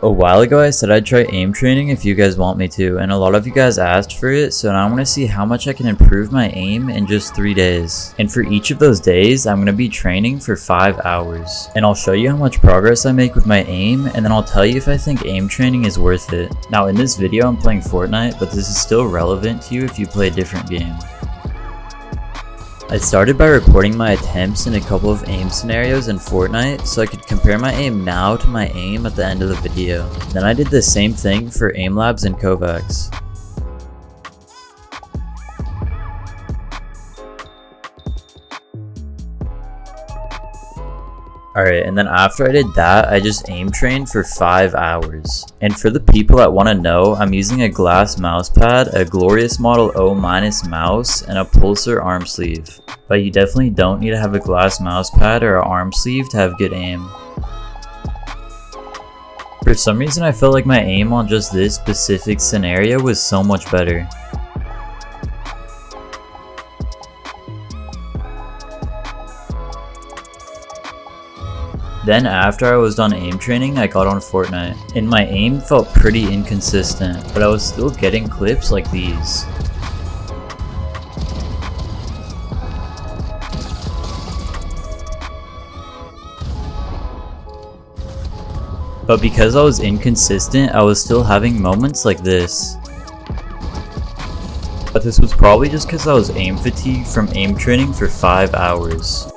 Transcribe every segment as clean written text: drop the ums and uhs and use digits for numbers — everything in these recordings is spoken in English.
A while ago I said I'd try aim training if you guys want me to, and a lot of you guys asked for it, so now I'm going to see how much I can improve my aim in just 3 days. And for each of those days, I'm going to be training for 5 hours. And I'll show you how much progress I make with my aim, and then I'll tell you if I think aim training is worth it. Now in this video I'm playing Fortnite, but this is still relevant to you if you play a different game. I started by recording my attempts in a couple of aim scenarios in Fortnite so I could compare my aim now to my aim at the end of the video. Then I did the same thing for aim labs and Kovacs. Alright, and then after I did that, I just aim trained for 5 hours. And for the people that want to know, I'm using a glass mouse pad, a Glorious Model O- mouse, and a Pulsar arm sleeve. But you definitely don't need to have a glass mouse pad or an arm sleeve to have good aim. For some reason I felt like my aim on just this specific scenario was so much better. Then after I was done aim training, I got on Fortnite, and my aim felt pretty inconsistent, but I was still getting clips like these. But because I was inconsistent, I was still having moments like this. But this was probably just because I was aim fatigued from aim training for 5 hours.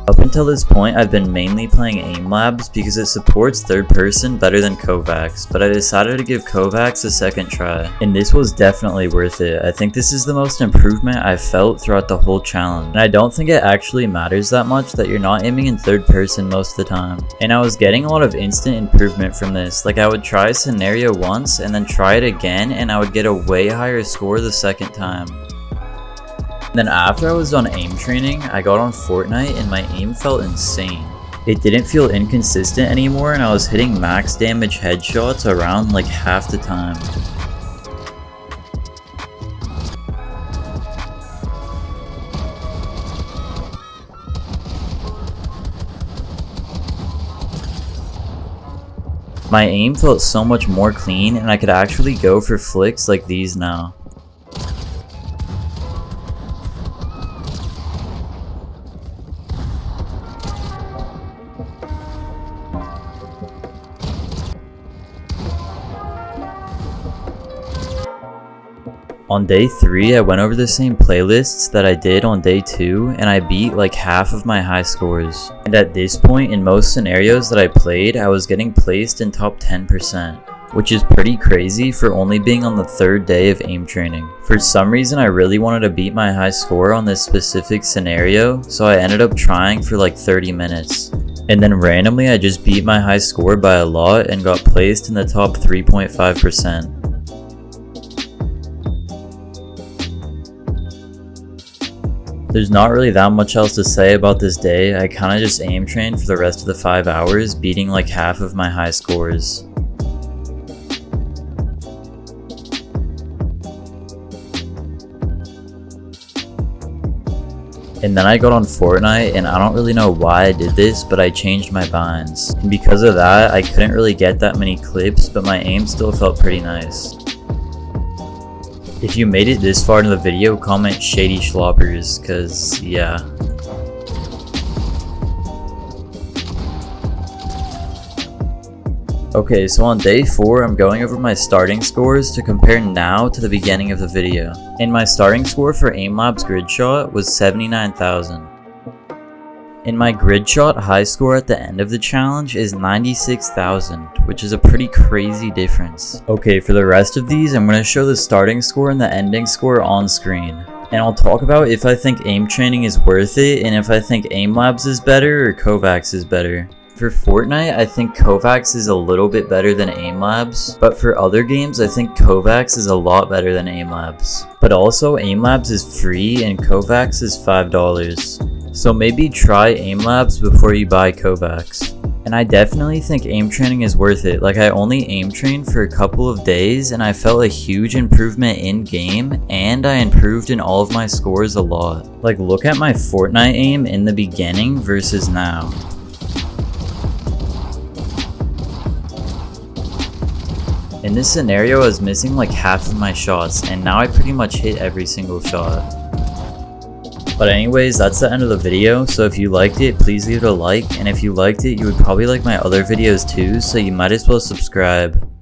Up until this point, I've been mainly playing aim labs because it supports third person better than Kovacs, but I decided to give Kovacs a second try, and this was definitely worth it. I think this is the most improvement I've felt throughout the whole challenge, and I don't think it actually matters that much that you're not aiming in third person most of the time. And I was getting a lot of instant improvement from this, like I would try a scenario once and then try it again and I would get a way higher score the second time. Then after I was done aim training, I got on Fortnite and my aim felt insane. It didn't feel inconsistent anymore and I was hitting max damage headshots around like half the time. My aim felt so much more clean and I could actually go for flicks like these now. On day 3, I went over the same playlists that I did on day 2 and I beat like half of my high scores. And at this point in most scenarios that I played, I was getting placed in top 10%, which is pretty crazy for only being on the 3rd day of aim training. For some reason I really wanted to beat my high score on this specific scenario, so I ended up trying for like 30 minutes. And then randomly I just beat my high score by a lot and got placed in the top 3.5%. There's not really that much else to say about this day. I kinda just aim trained for the rest of the 5 hours, beating like half of my high scores. And then I got on Fortnite, and I don't really know why I did this, but I changed my binds. And because of that, I couldn't really get that many clips, but my aim still felt pretty nice. If you made it this far into the video, comment shady schloppers, cause yeah. Okay, so on day 4, I'm going over my starting scores to compare now to the beginning of the video. And my starting score for Aim Labs Grid Shot was 79,000. And my grid shot high score at the end of the challenge is 96,000, which is a pretty crazy difference. Okay, for the rest of these, I'm going to show the starting score and the ending score on screen. And I'll talk about if I think aim training is worth it, and if I think Aim Labs is better or Kovacs is better. For Fortnite, I think Kovacs is a little bit better than Aim Labs, but for other games, I think Kovacs is a lot better than Aim Labs. But also, Aim Labs is free and Kovacs is $5. So maybe try Aim Labs before you buy Kovacs. And I definitely think aim training is worth it. Like I only aim trained for a couple of days and I felt a huge improvement in game and I improved in all of my scores a lot. Like look at my Fortnite aim in the beginning versus now. In this scenario, I was missing like half of my shots, and now I pretty much hit every single shot. But anyways, that's the end of the video, so if you liked it, please leave it a like, and if you liked it, you would probably like my other videos too, so you might as well subscribe.